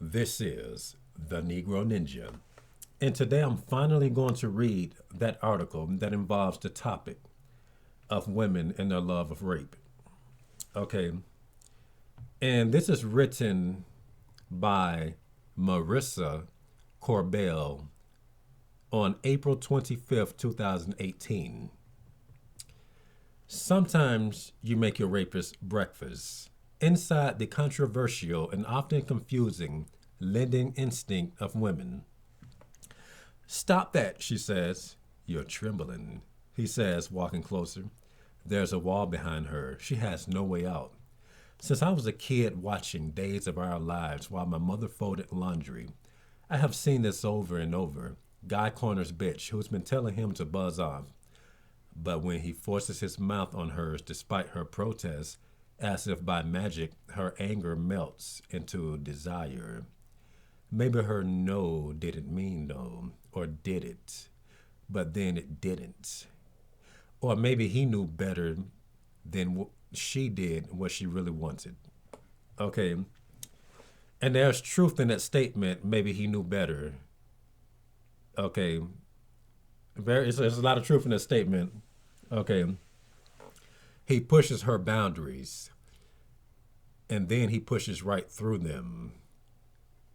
This is The Negro Ninja. And today I'm finally going to read that article that involves the topic of women and their love of rape. Okay. And this is written by Marissa Corbell on April 25th, 2018. Sometimes you make your rapist breakfast. Inside the controversial and often confusing lending instinct of women. Stop that, she says. You're trembling, he says, walking closer. There's a wall behind her. She has no way out. Since I was a kid watching Days of Our Lives while my mother folded laundry, I have seen this over and over. Guy corners bitch who's been telling him to buzz off. But when he forces his mouth on hers despite her protests, as if by magic, her anger melts into desire. Maybe her no didn't mean no, or did it, but then it didn't. Or maybe he knew better than she did what she really wanted. Okay. And there's truth in that statement, maybe he knew better. Okay. There's a lot of truth in that statement. Okay. He pushes her boundaries, and then he pushes right through them.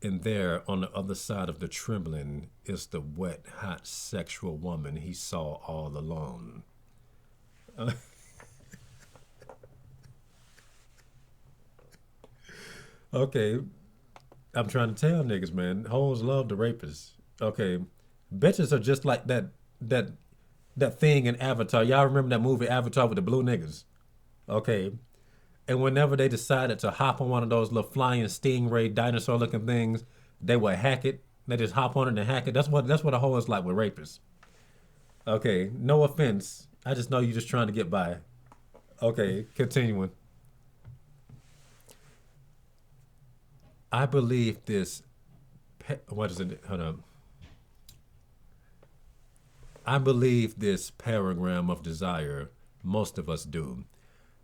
And there, on the other side of the trembling, is the wet, hot, sexual woman he saw all along. Okay, I'm trying to tell niggas, man. Hoes love the rapists. Okay, bitches are just like that that thing in Avatar. Y'all remember that movie Avatar with the blue niggas? Okay, and whenever they decided to hop on one of those little flying stingray dinosaur looking things, they would hack it. They just hop on it and hack it. That's what a hoe is like with rapists. Okay, no offense. I just know you're just trying to get by. Okay, continuing. I believe this. What is it? Hold on. I believe this paragram of desire. Most of us do.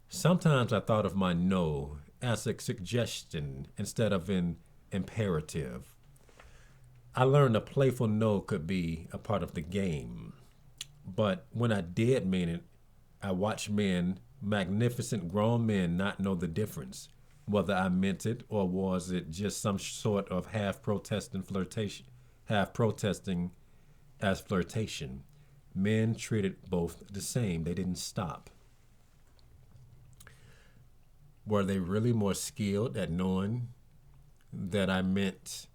Sometimes I thought of my no as a suggestion instead of an imperative. I learned a playful no could be a part of the game. But when I did mean it, I watched men, magnificent grown men, not know the difference. Whether I meant it or was it just some sort of half protesting as flirtation. Men treated both the same. They didn't stop. Were they really more skilled at knowing that I meant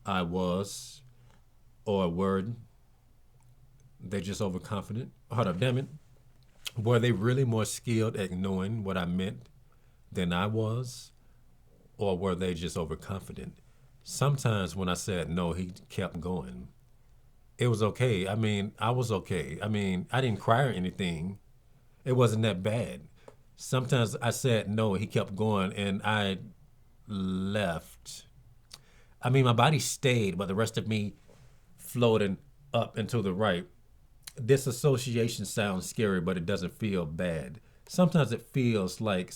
I was, or were they just overconfident? Hold up, damn it. Were they really more skilled at knowing what I meant than I was, or were they just overconfident? Sometimes when I said no, he kept going. It was okay. I mean, I was okay. I mean, I didn't cry or anything. It wasn't that bad. Sometimes I said no, he kept going, and I left. I mean, my body stayed, but the rest of me floating up and to the right. This association sounds scary, but it doesn't feel bad. Sometimes it feels like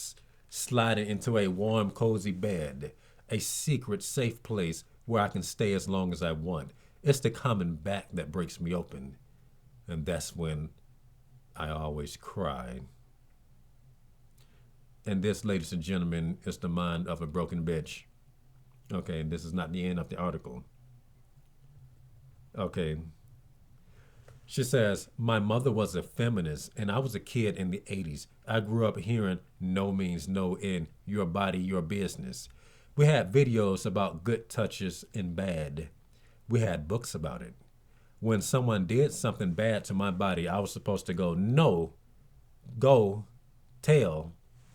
sliding into a warm, cozy bed, a secret, safe place where I can stay as long as I want. It's the coming back that breaks me open. And that's when I always cry. And this, ladies and gentlemen, is the mind of a broken bitch. Okay, and this is not the end of the article. Okay. She says, my mother was a feminist and I was a kid in the 80s. I grew up hearing no means no in your body, your business. We had videos about good touches and bad. We had books about it. When someone did something bad to my body, I was supposed to go, no, go, tell.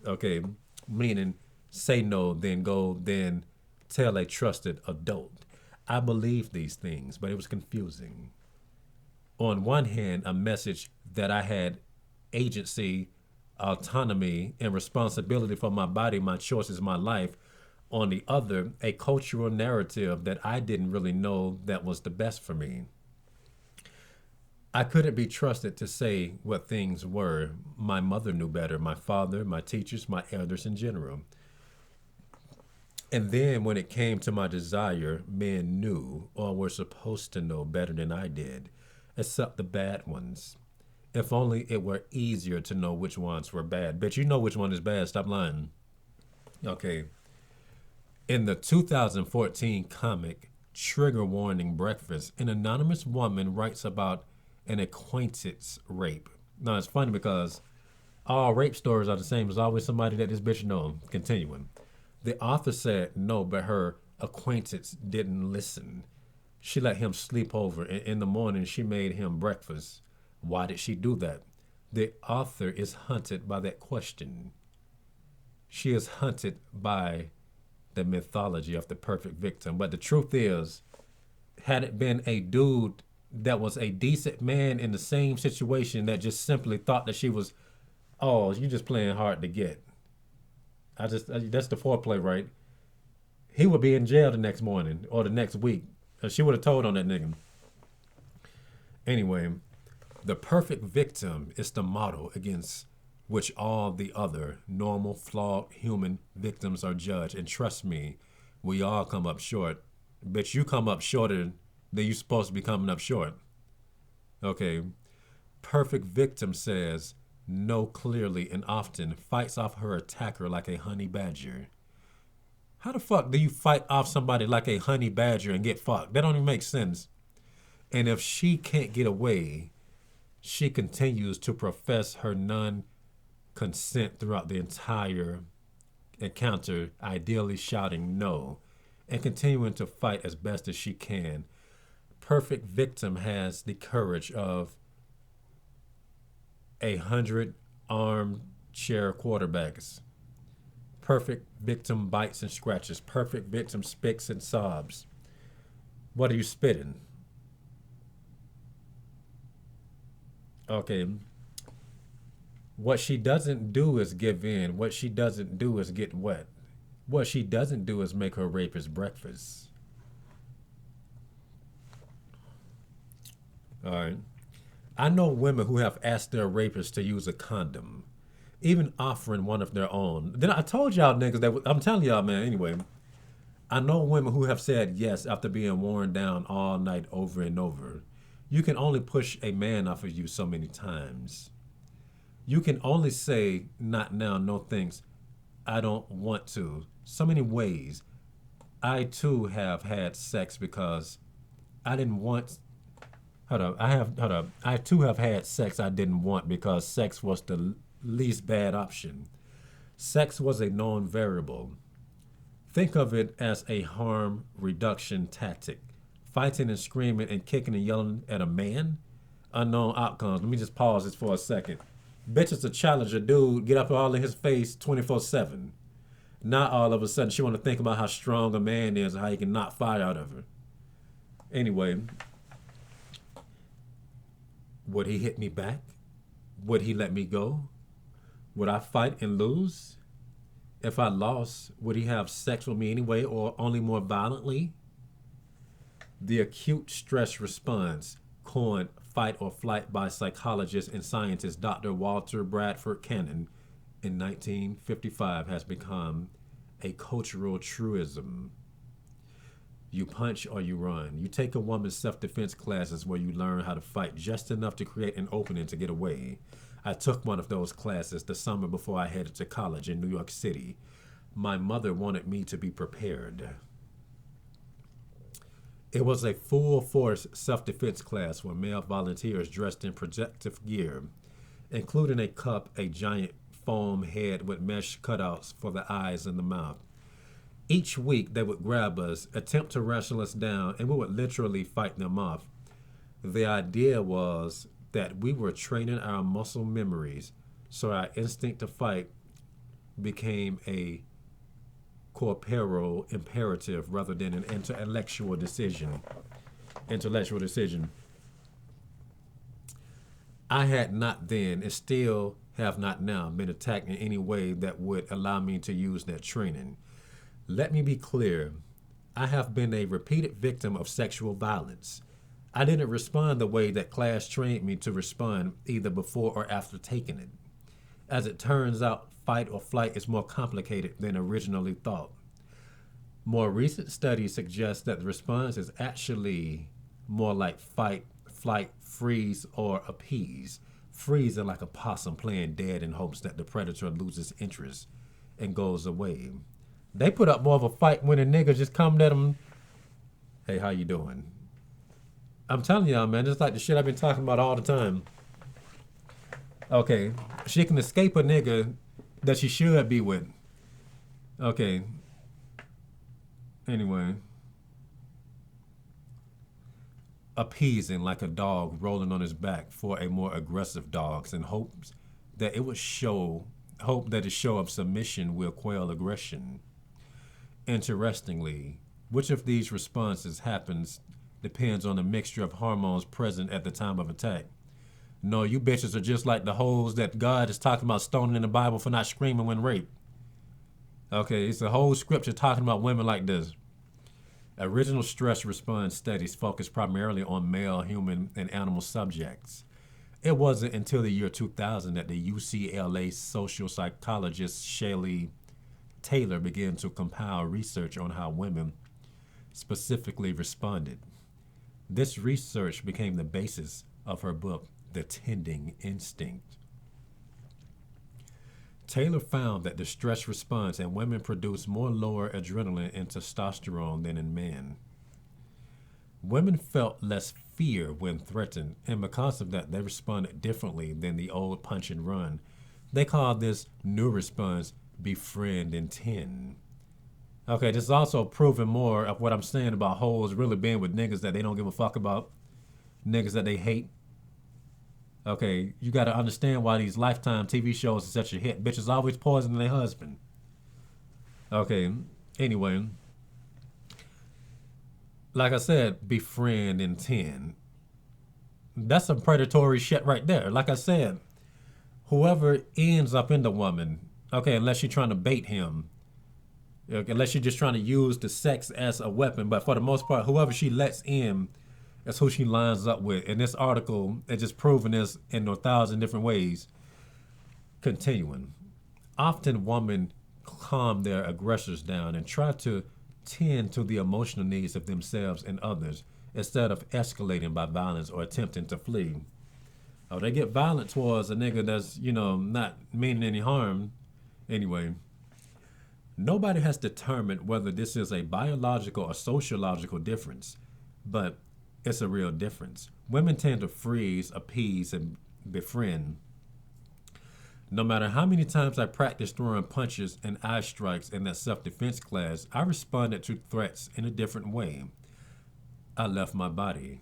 Okay, meaning say no, then go, then tell a trusted adult. I believed these things, but it was confusing. On one hand, a message that I had agency, autonomy, and responsibility for my body, my choices, my life. On the other, a cultural narrative that I didn't really know that was the best for me. I couldn't be trusted to say what things were. My mother knew better, my father, my teachers, my elders in general. And then when it came to my desire, men knew or were supposed to know better than I did, except the bad ones. If only it were easier to know which ones were bad. Bet you know which one is bad. Stop lying. Okay. In the 2014 comic Trigger Warning Breakfast, an anonymous woman writes about an acquaintance rape. Now, it's funny because all rape stories are the same. There's always somebody that this bitch know. Continuing. The author said no, but her acquaintance didn't listen. She let him sleep over, and in the morning she made him breakfast. Why did she do that? The author is hunted by that question. She is hunted by the mythology of the perfect victim. But the truth is, had it been a dude that was a decent man in the same situation that just simply thought that she was, oh, you just playing hard to get. That's the foreplay, right? He would be in jail the next morning or the next week. She would have told on that nigga. Anyway, the perfect victim is the model against which all the other normal, flawed human victims are judged. And trust me, we all come up short. But you come up shorter than you're supposed to be coming up short. Okay. Perfect victim says no clearly and often fights off her attacker like a honey badger. How the fuck do you fight off somebody like a honey badger and get fucked? That don't even make sense. And if she can't get away, she continues to profess her non-consent throughout the entire encounter, ideally shouting no and continuing to fight as best as she can. Perfect victim has the courage of 100 armchair quarterbacks. Perfect victim bites and scratches. Perfect victim spits and sobs. What are you spitting? Okay. What she doesn't do is give in. What she doesn't do is get wet. What she doesn't do is make her rapist breakfast. All right. I know women who have asked their rapists to use a condom, even offering one of their own. Then I told y'all niggas that, I'm telling y'all, man, anyway. I know women who have said yes after being worn down all night over and over. You can only push a man off of you so many times. You can only say, not now, no thanks, I don't want to. So many ways. I too have had sex because I didn't want. Hold up. I too have had sex I didn't want because sex was the least bad option. Sex was a known variable. Think of it as a harm reduction tactic. Fighting and screaming and kicking and yelling at a man? Unknown outcomes. Let me just pause this for a second. Bitches to challenge a dude, get up all in his face 24/7. Not all of a sudden she want to think about how strong a man is and how he can knock fire out of her. Anyway, would he hit me back? Would he let me go? Would I fight and lose? If I lost, would he have sex with me anyway or only more violently? The acute stress response, coined fight or flight by psychologist and scientist Dr. Walter Bradford Cannon in 1955, has become a cultural truism. You punch or you run. You take a woman's self-defense classes where you learn how to fight just enough to create an opening to get away. I took one of those classes the summer before I headed to college in New York City. My mother wanted me to be prepared. It was a full-force self-defense class where male volunteers dressed in protective gear, including a cup, a giant foam head with mesh cutouts for the eyes and the mouth. Each week, they would grab us, attempt to wrestle us down, and we would literally fight them off. The idea was that we were training our muscle memories, so our instinct to fight became a corporeal imperative rather than an intellectual decision. I had not then, and still have not now, been attacked in any way that would allow me to use that training. Let me be clear. I have been a repeated victim of sexual violence. I didn't respond the way that class trained me to respond, either before or after taking it. As it turns out, fight or flight is more complicated than originally thought. More recent studies suggest that the response is actually more like fight, flight, freeze, or appease. Freezing like a possum playing dead in hopes that the predator loses interest and goes away. They put up more of a fight when a nigga just come at them. Hey, how you doing? I'm telling y'all, man, it's like the shit I've been talking about all the time. Okay, she can escape a nigga that she should be with. Okay. Anyway. Appeasing like a dog rolling on his back for a more aggressive dog in hopes that it would show hope that a show of submission will quell aggression. Interestingly, which of these responses happens depends on the mixture of hormones present at the time of attack. No, you bitches are just like the hoes that God is talking about stoning in the Bible for not screaming when raped. Okay, it's a whole scripture talking about women like this. Original stress response studies focused primarily on male, human, and animal subjects. It wasn't until the year 2000 that the UCLA social psychologist Shelley Taylor began to compile research on how women specifically responded. This research became the basis of her book, The Tending Instinct. Taylor found that the stress response in women produced more lower adrenaline and testosterone than in men. Women felt less fear when threatened, and because of that, they responded differently than the old punch and run. They called this new response befriend and tend. Okay, this is also proving more of what I'm saying about hoes really being with niggas that they don't give a fuck about, niggas that they hate. Okay, you got to understand why these Lifetime TV shows are such a hit. Bitches always poisoning their husband. Okay, anyway. Like I said, befriend and tend. That's some predatory shit right there. Like I said, whoever ends up in the woman, okay, unless you're trying to bait him, okay, unless you're just trying to use the sex as a weapon, but for the most part, whoever she lets in, that's who she lines up with. In this article, it's just proving this in 1,000 different ways. Continuing. Often women calm their aggressors down and try to tend to the emotional needs of themselves and others instead of escalating by violence or attempting to flee. Oh, they get violent towards a nigga that's, not meaning any harm. Anyway, nobody has determined whether this is a biological or sociological difference, but it's a real difference. Women tend to freeze, appease, and befriend. No matter how many times I practiced throwing punches and eye strikes in that self-defense class, I responded to threats in a different way. I left my body.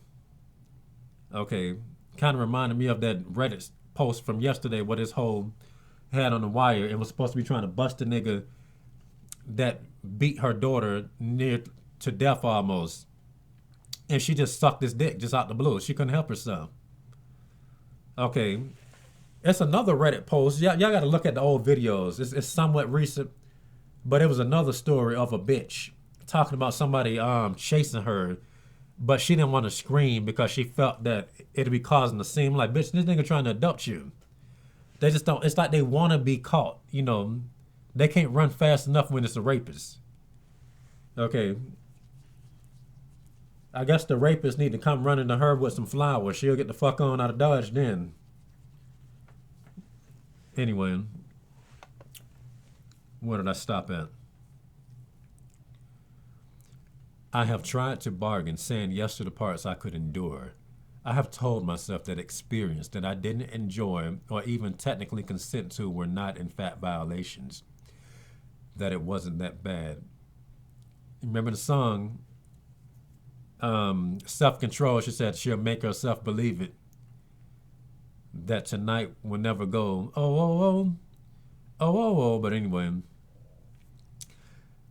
Okay, kind of reminded me of that Reddit post from yesterday where this whole had on the wire and was supposed to be trying to bust a nigga that beat her daughter near to death almost. And she just sucked his dick just out the blue. She couldn't help herself. Okay. It's another Reddit post. Y'all got to look at the old videos. It's somewhat recent. But it was another story of a bitch talking about somebody chasing her. But she didn't want to scream because she felt that it'd be causing a scene. Like, bitch, this nigga trying to abduct you. They just don't. It's like they want to be caught. They can't run fast enough when it's a rapist. Okay. I guess the rapist need to come running to her with some flowers. She'll get the fuck on out of Dodge then. Anyway, where did I stop at? I have tried to bargain, saying yes to the parts I could endure. I have told myself that experience that I didn't enjoy or even technically consent to were not in fact violations, that it wasn't that bad. Remember the song, Self-Control? She said she'll make herself believe it, that tonight will never go, oh. But anyway,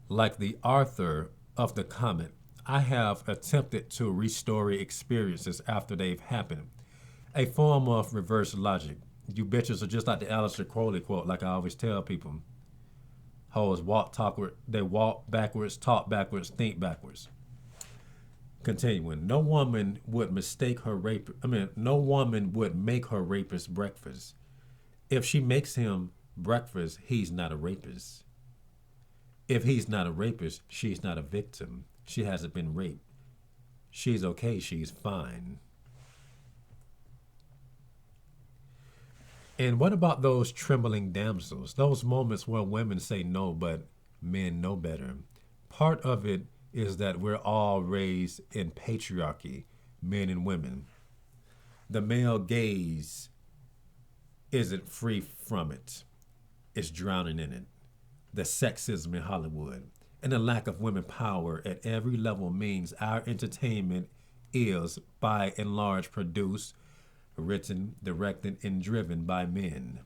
like the author of the comment, I have attempted to restore experiences after they've happened. A form of reverse logic. You bitches are just like the Aleister Crowley quote, like I always tell people. Hoes walk backwards, talk backwards, think backwards. Continuing, no woman would make her rapist breakfast. If she makes him breakfast, he's not a rapist. If he's not a rapist, she's not a victim. She hasn't been raped. She's okay. She's fine. And what about those trembling damsels? Those moments where women say no, but men know better. Part of it is that we're all raised in patriarchy, men and women. The male gaze isn't free from it. It's drowning in it. The sexism in Hollywood and the lack of women power at every level means our entertainment is, by and large, produced, written, directed, and driven by men.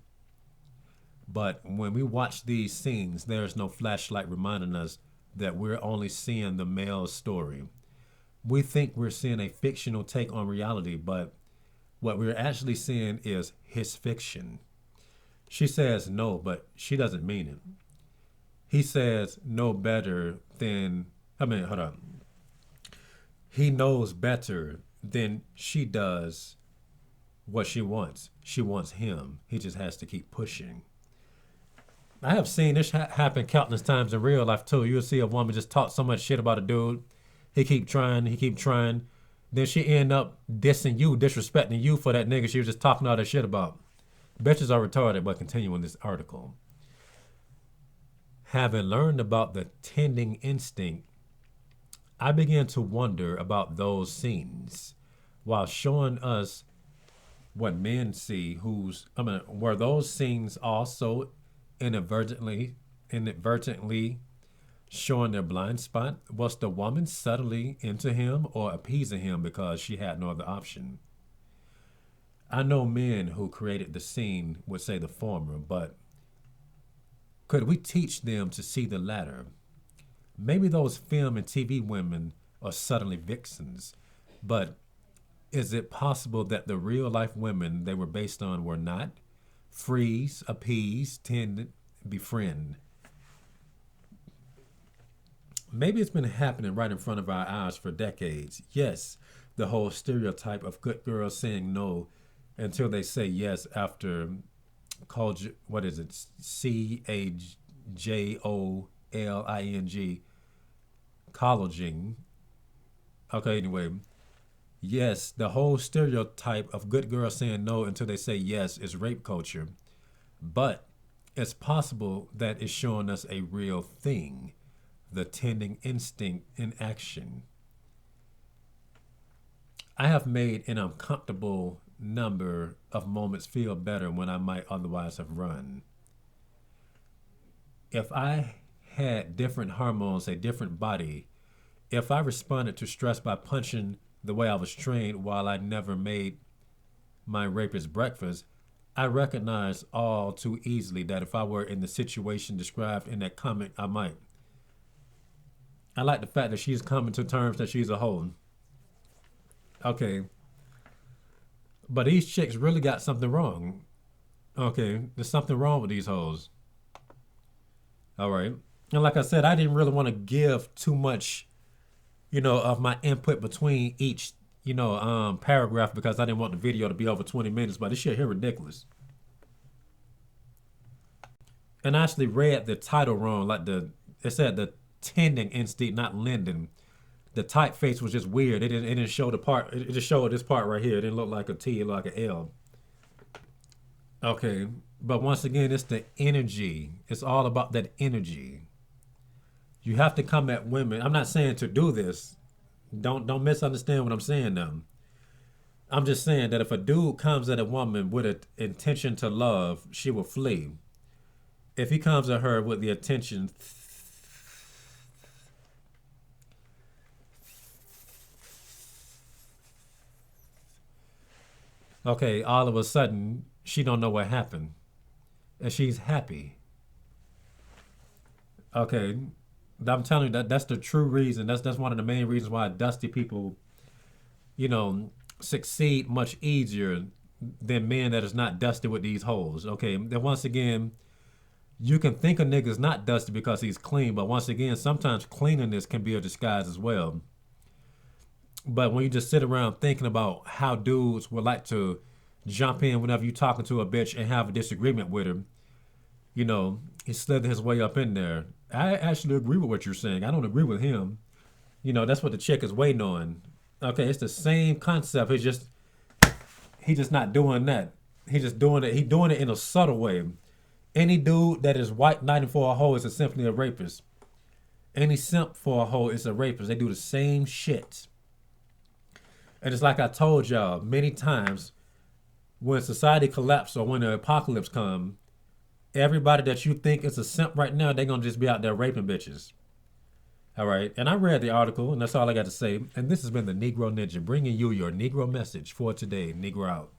But when we watch these scenes, there's no flashlight reminding us that we're only seeing the male story. We think we're seeing a fictional take on reality, but what we're actually seeing is his fiction. She says no, but she doesn't mean it. He says no better than, hold on. He knows better than she does what she wants. She wants him. He just has to keep pushing. I have seen this happen countless times in real life too. You'll see a woman just talk so much shit about a dude. He keep trying. Then she end up dissing you, disrespecting you for that nigga she was just talking all that shit about. Bitches are retarded, but continuing this article. Having learned about the tending instinct, I began to wonder about those scenes while showing us what men see were those scenes also inadvertently showing their blind spot? Was the woman subtly into him or appeasing him because she had no other option? I know men who created the scene would say the former, but could we teach them to see the latter? Maybe those film and TV women are suddenly vixens, but is it possible that the real life women they were based on were not? Freeze, appease, tend, befriend. Maybe it's been happening right in front of our eyes for decades. Yes, the whole stereotype of good girls saying no until they say yes after what is it? CAJOLING, collaging. Okay, anyway. Yes, the whole stereotype of good girls saying no until they say yes is rape culture. But it's possible that it's showing us a real thing, the tending instinct in action. I have made an uncomfortable number of moments feel better when I might otherwise have run. If I had different hormones, a different body, if I responded to stress by punching the way I was trained while I never made my rapist breakfast, I recognize all too easily that if I were in the situation described in that comment, I might. I like the fact that she's coming to terms that she's a hoe. Okay. But these chicks really got something wrong. Okay, there's something wrong with these hoes. All right. And like I said, I didn't really want to give too much, of my input between each, paragraph because I didn't want the video to be over 20 minutes, but this shit here ridiculous. And I actually read the title wrong. It said the tending instinct, not lending. The typeface was just weird. It didn't show the part. It just showed this part right here. It didn't look like a T. It looked like an L. Okay, but once again, it's the energy. It's all about that energy. You have to come at women. I'm not saying to do this. Don't misunderstand what I'm saying now. I'm just saying that if a dude comes at a woman with an intention to love, she will flee. If he comes at her with the intention okay, all of a sudden, she don't know what happened. And she's happy. Okay, I'm telling you that's the true reason. That's one of the main reasons why dusty people, succeed much easier than men that is not dusty with these holes. Okay, then once again, you can think a nigga's not dusty because he's clean, but once again, sometimes cleanliness can be a disguise as well. But when you just sit around thinking about how dudes would like to jump in whenever you're talking to a bitch and have a disagreement with her, he slid his way up in there. I actually agree with what you're saying. I don't agree with him. That's what the chick is waiting on. Okay, it's the same concept. He just not doing that. He just doing it. He doing it in a subtle way. Any dude that is white knighting for a hoe is simply a rapist. Any simp for a hoe is a rapist. They do the same shit. And it's like I told y'all many times, when society collapses or when the apocalypse comes, everybody that you think is a simp right now, they're gonna just be out there raping bitches. All right. And I read the article, and that's all I got to say. And this has been the Negro Ninja, bringing you your Negro message for today. Negro out.